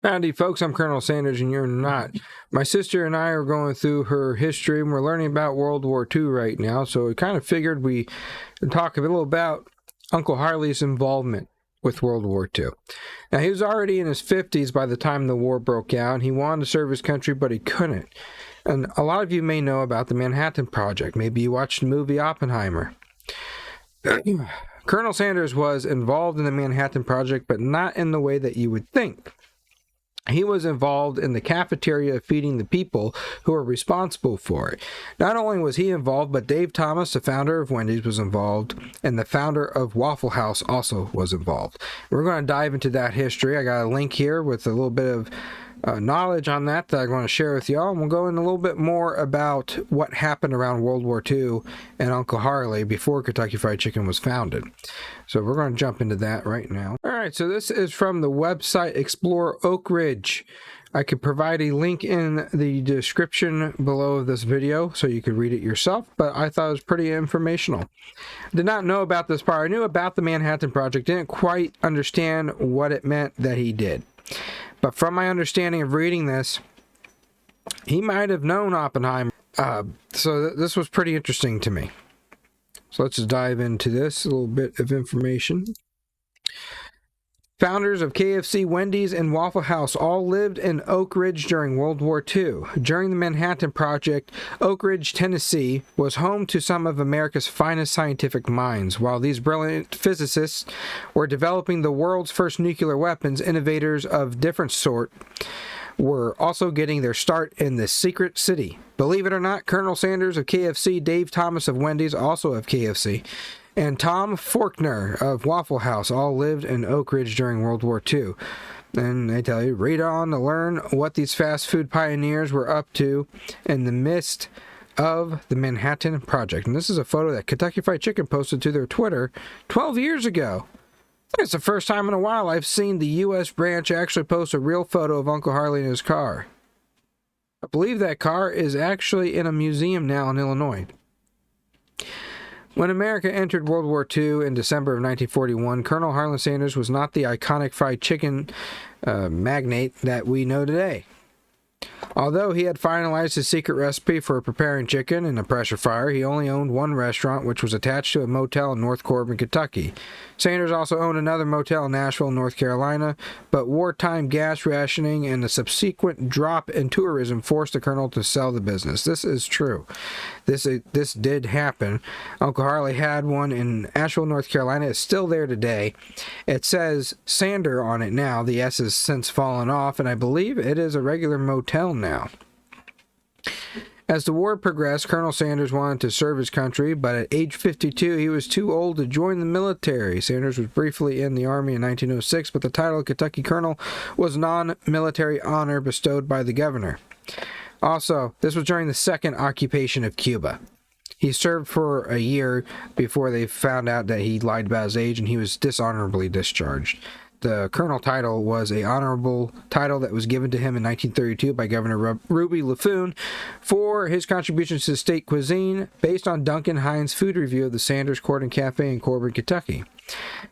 Howdy, folks. I'm Colonel Sanders, and you're not. My sister and I are going through her history, and we're learning about World War II right now. So we kind of figured we talk a little about Uncle Harley's involvement with World War II. Now, he was already in his 50s by the time the war broke out, and he wanted to serve his country, but he couldn't. And a lot of you may know about the Manhattan Project. Maybe you watched the movie Oppenheimer. Colonel Sanders was involved in the Manhattan Project, but not in the way that you would think. He was involved in the cafeteria feeding the people who were responsible for it. Not only was he involved, but Dave Thomas, the founder of Wendy's, was involved, and the founder of Waffle House also was involved. We're going to dive into that history. I got a link here with a little bit of knowledge on that I'm going to share with y'all, and we'll go in a little bit more about what happened around World War II and Uncle Harley before Kentucky Fried Chicken was founded. So we're going to jump into that right now. All right, so this is from the website Explore Oak Ridge. I could provide a link in the description below this video so you could read it yourself, but I thought it was pretty informational. Did not know about this part. I knew about the Manhattan Project, didn't quite understand what it meant that he did. But from my understanding of reading this, he might have known Oppenheimer. So this was pretty interesting to me. So let's just dive into this, a little bit of information. Founders of KFC, Wendy's, and Waffle House all lived in Oak Ridge during World War II. During the Manhattan Project, Oak Ridge, Tennessee, was home to some of America's finest scientific minds. While these brilliant physicists were developing the world's first nuclear weapons, innovators of different sort were also getting their start in this secret city. Believe it or not, Colonel Sanders of KFC, Dave Thomas of Wendy's, also of KFC, and Tom Faulkner of Waffle House all lived in Oak Ridge during World War II. And they tell you, read on to learn what these fast food pioneers were up to in the midst of the Manhattan Project. And this is a photo that Kentucky Fried Chicken posted to their Twitter 12 years ago. I think it's the first time in a while I've seen the U.S. branch actually post a real photo of Uncle Harley in his car. I believe that car is actually in a museum now in Illinois. When America entered World War II in December of 1941, Colonel Harley Sanders was not the iconic fried chicken magnate that we know today. Although he had finalized his secret recipe for preparing chicken in a pressure fryer, he only owned one restaurant, which was attached to a motel in North Corbin, Kentucky. Sanders also owned another motel in Nashville, North Carolina, but wartime gas rationing and the subsequent drop in tourism forced the colonel to sell the business. This is true. This did happen. Uncle Harley had one in Asheville, North Carolina. It's still there today. It says Sander on it now. The S has since fallen off, and I believe it is a regular motel now. As the war progressed, Colonel Sanders wanted to serve his country, but at age 52, he was too old to join the military. Sanders was briefly in the Army in 1906, but the title of Kentucky Colonel was non-military honor bestowed by the governor. Also, this was during the second occupation of Cuba. He served for a year before they found out that he lied about his age, and he was dishonorably discharged. The colonel title was an honorable title that was given to him in 1932 by Governor Ruby LaFoon for his contributions to state cuisine based on Duncan Hines' food review of the Sanders Court and Cafe in Corbin, Kentucky.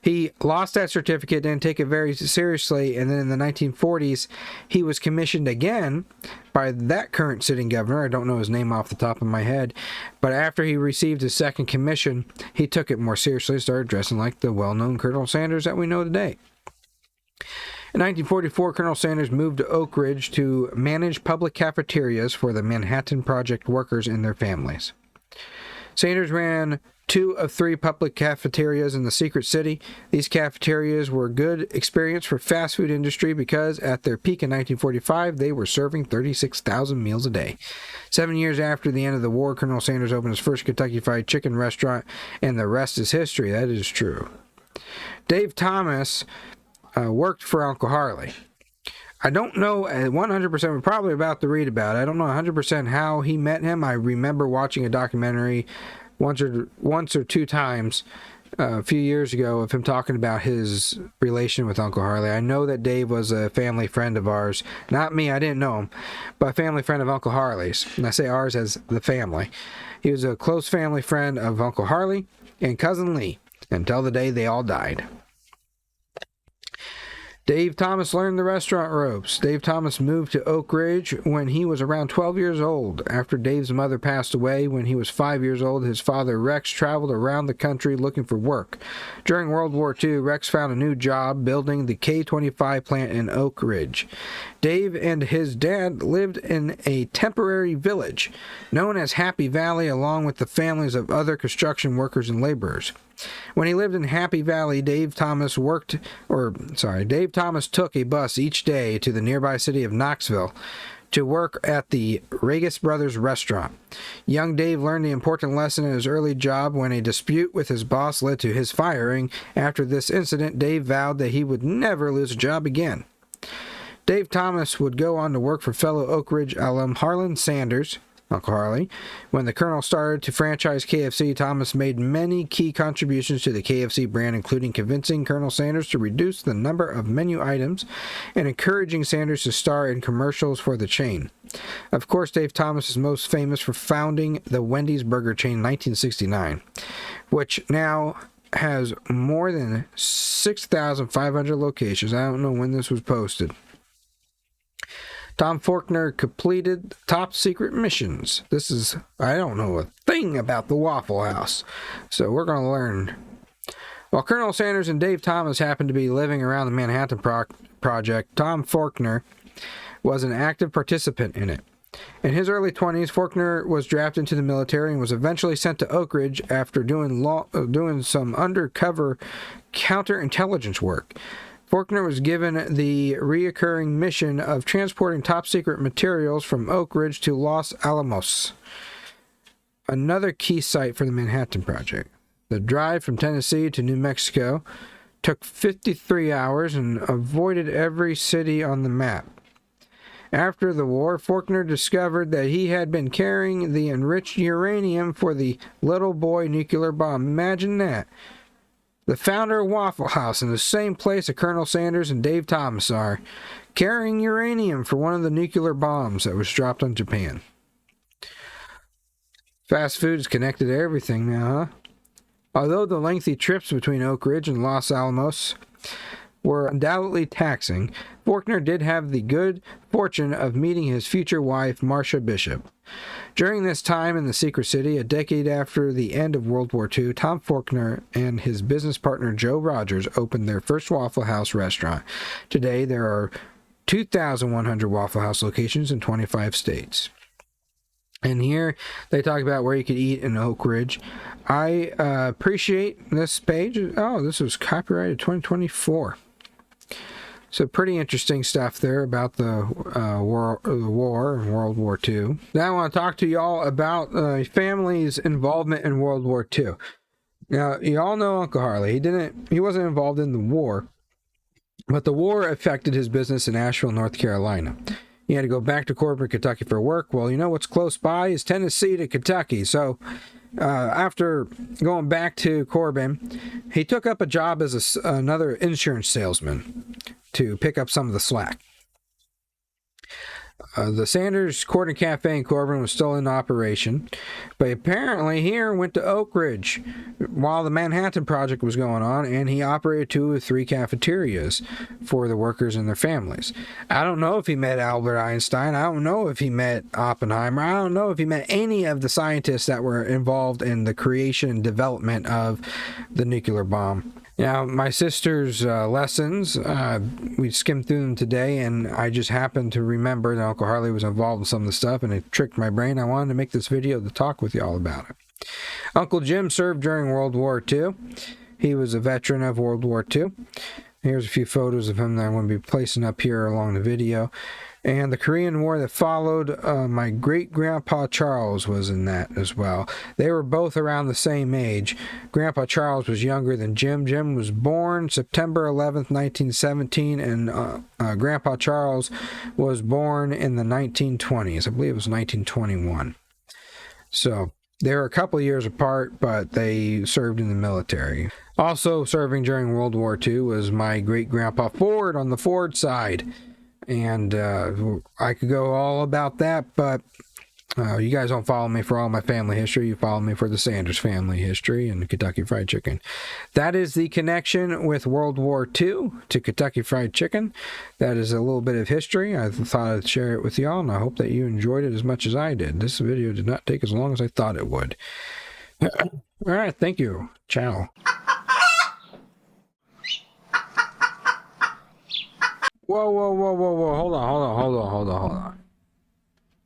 He lost that certificate, didn't take it very seriously, and then in the 1940s, he was commissioned again by that current sitting governor. I don't know his name off the top of my head, but after he received his second commission, he took it more seriously and started dressing like the well-known Colonel Sanders that we know today. In 1944, Colonel Sanders moved to Oak Ridge to manage public cafeterias for the Manhattan Project workers and their families. Sanders ran 2 of 3 public cafeterias in the secret city. These cafeterias were a good experience for fast food industry because at their peak in 1945, they were serving 36,000 meals a day. 7 years after the end of the war, Colonel Sanders opened his first Kentucky Fried Chicken restaurant, and the rest is history. That is true. Dave Thomas worked for Uncle Harley. I don't know 100%, we're probably about to read about it. I don't know 100% how he met him. I remember watching a documentary once or two times a few years ago of him talking about his relation with Uncle Harley. I know that Dave was a family friend of ours. Not me, I didn't know him, but a family friend of Uncle Harley's. And I say ours as the family. He was a close family friend of Uncle Harley and Cousin Lee until the day they all died. Dave Thomas learned the restaurant ropes. Dave Thomas moved to Oak Ridge when he was around 12 years old. After Dave's mother passed away when he was 5 years old, his father Rex traveled around the country looking for work. During World War II, Rex found a new job building the K-25 plant in Oak Ridge. Dave and his dad lived in a temporary village known as Happy Valley, along with the families of other construction workers and laborers. When he lived in Happy Valley, Dave Thomas took a bus each day to the nearby city of Knoxville to work at the Regis Brothers restaurant. Young Dave learned the important lesson in his early job when a dispute with his boss led to his firing. After this incident, Dave vowed that he would never lose a job again. Dave Thomas would go on to work for fellow Oak Ridge alum Harlan Sanders, Uncle Harley. When the Colonel started to franchise KFC, Thomas made many key contributions to the KFC brand, including convincing Colonel Sanders to reduce the number of menu items and encouraging Sanders to star in commercials for the chain. Of course, Dave Thomas is most famous for founding the Wendy's burger chain in 1969, which now has more than 6,500 locations. I don't know when this was posted. Tom Faulkner completed top secret missions. I don't know a thing about the Waffle House, so we're going to learn. While Colonel Sanders and Dave Thomas happened to be living around the Manhattan Project, Tom Faulkner was an active participant in it. In his early 20s, Faulkner was drafted into the military and was eventually sent to Oak Ridge after doing some undercover counterintelligence work. Faulkner was given the reoccurring mission of transporting top-secret materials from Oak Ridge to Los Alamos, another key site for the Manhattan Project. The drive from Tennessee to New Mexico took 53 hours and avoided every city on the map. After the war, Faulkner discovered that he had been carrying the enriched uranium for the Little Boy nuclear bomb. Imagine that. The founder of Waffle House, in the same place that Colonel Sanders and Dave Thomas are, carrying uranium for one of the nuclear bombs that was dropped on Japan. Fast food is connected to everything now, huh? Although the lengthy trips between Oak Ridge and Los Alamos were undoubtedly taxing, Faulkner did have the good fortune of meeting his future wife, Marcia Bishop. During this time in the secret city, a decade after the end of World War II, Tom Faulkner and his business partner Joe Rogers opened their first Waffle House restaurant. Today, there are 2,100 Waffle House locations in 25 states. And here they talk about where you could eat in Oak Ridge. I appreciate this page. Oh, this was copyrighted 2024. So pretty interesting stuff there about the war in World War II. Now I want to talk to y'all about family's involvement in World War II. Now, you all know Uncle Harley. He wasn't involved in the war, but the war affected his business in Asheville, North Carolina. He had to go back to Corbin, Kentucky for work. Well, you know what's close by is Tennessee to Kentucky. So after going back to Corbin, he took up a job as another insurance salesman to pick up some of the slack. The Sanders Court and Cafe in Corbin was still in operation, but apparently he went to Oak Ridge while the Manhattan Project was going on, and he operated 2 or 3 cafeterias for the workers and their families. I don't know if he met Albert Einstein. I don't know if he met Oppenheimer. I don't know if he met any of the scientists that were involved in the creation and development of the nuclear bomb. Now, my sister's lessons, we skimmed through them today, and I just happened to remember that Uncle Harley was involved in some of the stuff, and it tricked my brain. I wanted to make this video to talk with y'all about it. Uncle Jim served during World War II. He was a veteran of World War II. Here's a few photos of him that I'm going to be placing up here along the video. And the Korean War that followed, my great-grandpa Charles was in that as well. They were both around the same age. Grandpa Charles was younger than Jim. Jim was born September 11th, 1917, and Grandpa Charles was born in the 1920s. I believe it was 1921. So they were a couple of years apart, but they served in the military. Also serving during World War II was my great-grandpa Ford on the Ford side. And I could go all about that, but You guys don't follow me for all my family history. You follow me for the Sanders family history and Kentucky Fried Chicken. That is the connection with World War II to Kentucky Fried Chicken. That is a little bit of history. I thought I'd share it with y'all, and I hope that you enjoyed it as much as I did. This video did not take as long as I thought it would. All right, thank you. Ciao. Whoa, whoa, whoa, whoa, whoa. Hold on.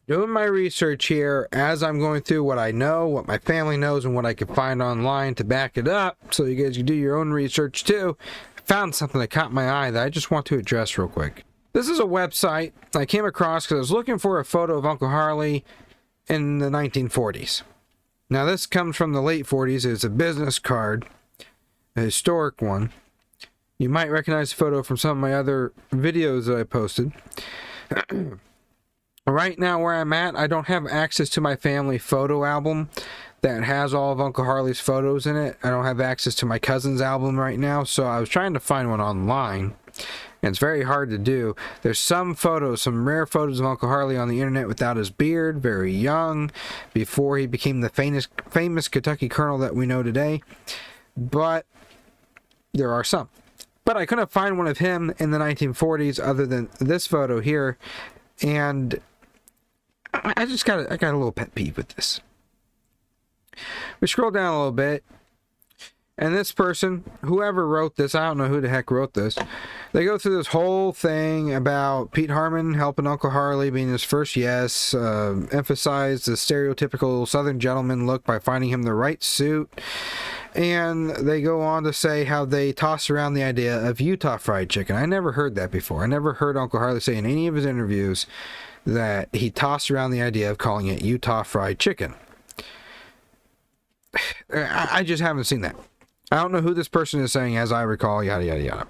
Doing my research here as I'm going through what I know, what my family knows, and what I can find online to back it up, so you guys can do your own research too. I found something that caught my eye that I just want to address real quick. This is a website I came across because I was looking for a photo of Uncle Harley in the 1940s. Now this comes from the late 40s. It's a business card, a historic one. You might recognize the photo from some of my other videos that I posted. Right now where I'm at, I don't have access to my family photo album that has all of Uncle Harley's photos in it. I don't have access to my cousin's album right now, so I was trying to find one online, and it's very hard to do. There's some photos, some rare photos of Uncle Harley on the internet without his beard, very young, before he became the famous Kentucky Colonel that we know today, but there are some. But I couldn't find one of him in the 1940s other than this photo here, and I got a little pet peeve with this. We scroll down a little bit, and this person, whoever wrote this, I don't know who the heck wrote this, they go through this whole thing about Pete Harmon helping Uncle Harley being his first yes, emphasize the stereotypical Southern gentleman look by finding him the right suit, and they go on to say how they toss around the idea of Utah fried chicken. I never heard that before. I never heard Uncle Harley say in any of his interviews that he tossed around the idea of calling it Utah fried chicken. I just haven't seen that. I don't know who this person is saying, as I recall, yada, yada, yada.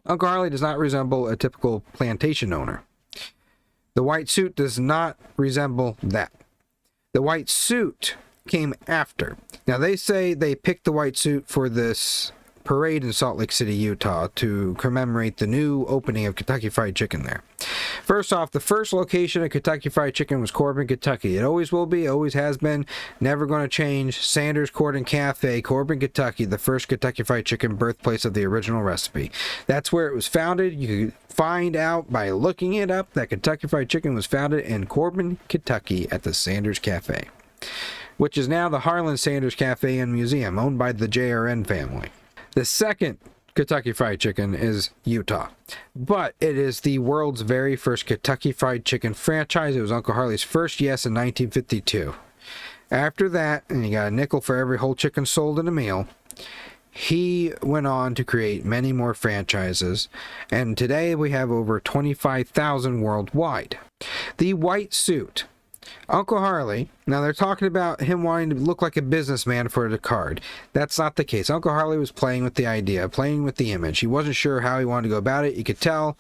Uncle Harley does not resemble a typical plantation owner. The white suit does not resemble that. The white suit came after. Now, they say they picked the white suit for this parade in Salt Lake City, Utah, to commemorate the new opening of Kentucky Fried Chicken there. First off, the first location of Kentucky Fried Chicken was Corbin, Kentucky. It always will be, always has been, never going to change. Sanders Corbin Cafe, Corbin, Kentucky, the first Kentucky Fried Chicken, birthplace of the original recipe. That's where it was founded. You can find out by looking it up that Kentucky Fried Chicken was founded in Corbin, Kentucky at the Sanders Cafe, which is now the Harlan Sanders Cafe and Museum, owned by the JRN family. The second Kentucky Fried Chicken is Utah, but it is the world's very first Kentucky Fried Chicken franchise. It was Uncle Harley's first yes in 1952. After that, and he got a nickel for every whole chicken sold in a meal, he went on to create many more franchises, and today we have over 25,000 worldwide. The white suit. Uncle Harley, now they're talking about him wanting to look like a businessman for the card. That's not the case. Uncle Harley was playing with the idea, playing with the image. He wasn't sure how he wanted to go about it. You could tell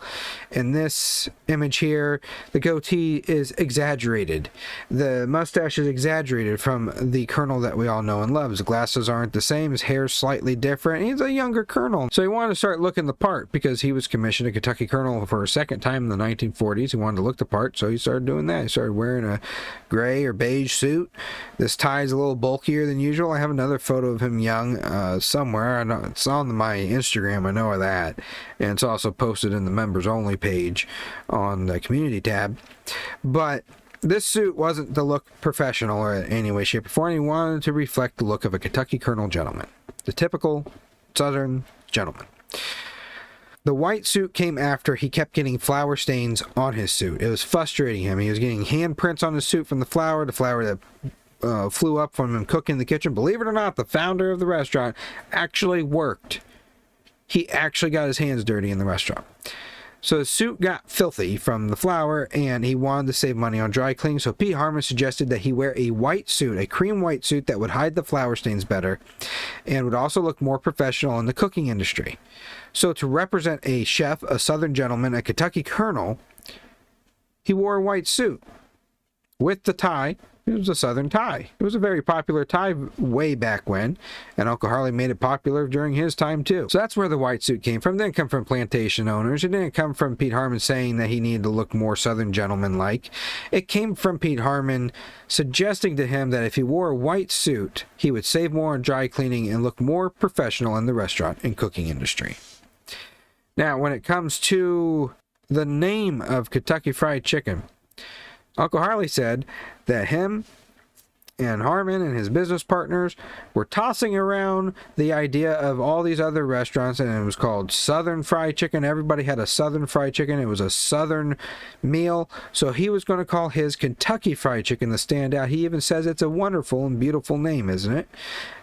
in this image here, the goatee is exaggerated. The mustache is exaggerated from the colonel that we all know and love. His glasses aren't the same. His hair's slightly different. He's a younger colonel. So he wanted to start looking the part because he was commissioned a Kentucky colonel for a second time in the 1940s. He wanted to look the part, so he started doing that. He started wearing a gray or beige suit. This tie is a little bulkier than usual. I have another photo of him young somewhere. I know it's on my Instagram. I know of that, and it's also posted in the members only page on the community tab. But this suit wasn't to look professional or in any way, shape, or form. He wanted to reflect the look of a Kentucky colonel gentleman, the typical Southern gentleman. The white suit came after he kept getting flour stains on his suit. It was frustrating him. He was getting handprints on his suit from the flour that flew up from him cooking in the kitchen. Believe it or not, the founder of the restaurant actually worked. He actually got his hands dirty in the restaurant. So his suit got filthy from the flour, and he wanted to save money on dry cleaning. So Pete Harmon suggested that he wear a white suit, a cream white suit that would hide the flour stains better and would also look more professional in the cooking industry. So to represent a chef, a Southern gentleman, a Kentucky colonel, he wore a white suit with the tie It was a Southern tie. It was a very popular tie way back when, and Uncle Harley made it popular during his time too. So that's where the white suit came from. It didn't come from plantation owners. It didn't come from Pete Harmon saying that he needed to look more Southern gentleman-like. It came from Pete Harmon suggesting to him that if he wore a white suit, he would save more on dry cleaning and look more professional in the restaurant and cooking industry. Now, when it comes to the name of Kentucky Fried Chicken, Uncle Harley said that him and Harmon and his business partners were tossing around the idea of all these other restaurants, and it was called Southern Fried Chicken. Everybody had a Southern Fried Chicken. It was a Southern meal. So he was going to call his Kentucky Fried Chicken the standout. He even says it's a wonderful and beautiful name, isn't it?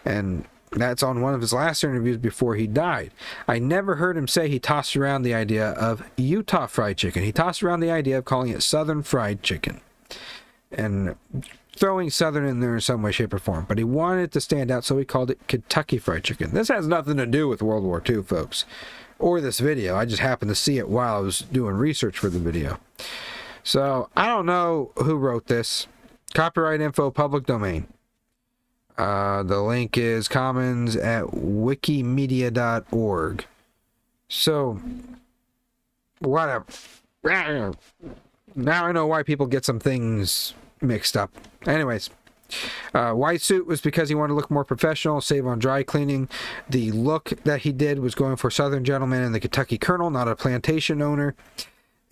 And that's on one of his last interviews before he died. I never heard him say he tossed around the idea of Utah Fried Chicken. He tossed around the idea of calling it Southern Fried Chicken and throwing Southern in there in some way, shape, or form. But he wanted it to stand out, so he called it Kentucky Fried Chicken. This has nothing to do with World War II, folks, or this video. I just happened to see it while I was doing research for the video. So I don't know who wrote this. Copyright info, public domain. The link is commons at wikimedia.org. So, whatever. Now I know why people get some things mixed up. Anyways, white suit was because he wanted to look more professional, save on dry cleaning. The look that he did was going for Southern gentleman and the Kentucky Colonel, not a plantation owner.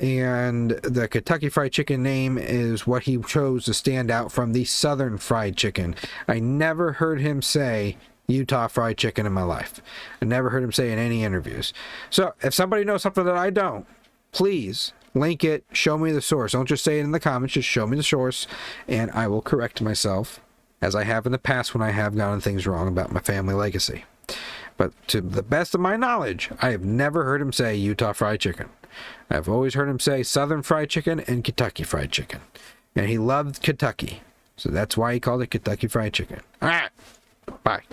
And the Kentucky Fried Chicken name is what he chose to stand out from the Southern Fried Chicken. I never heard him say Utah Fried Chicken in my life. I never heard him say in any interviews. So if somebody knows something that I don't, please link it, show me the source. Don't just say it in the comments, just show me the source, and I will correct myself, as I have in the past when I have gotten things wrong about my family legacy. But to the best of my knowledge, I have never heard him say Utah Fried Chicken. I've always heard him say Southern Fried Chicken and Kentucky Fried Chicken. And he loved Kentucky. So that's why he called it Kentucky Fried Chicken. All right. Bye.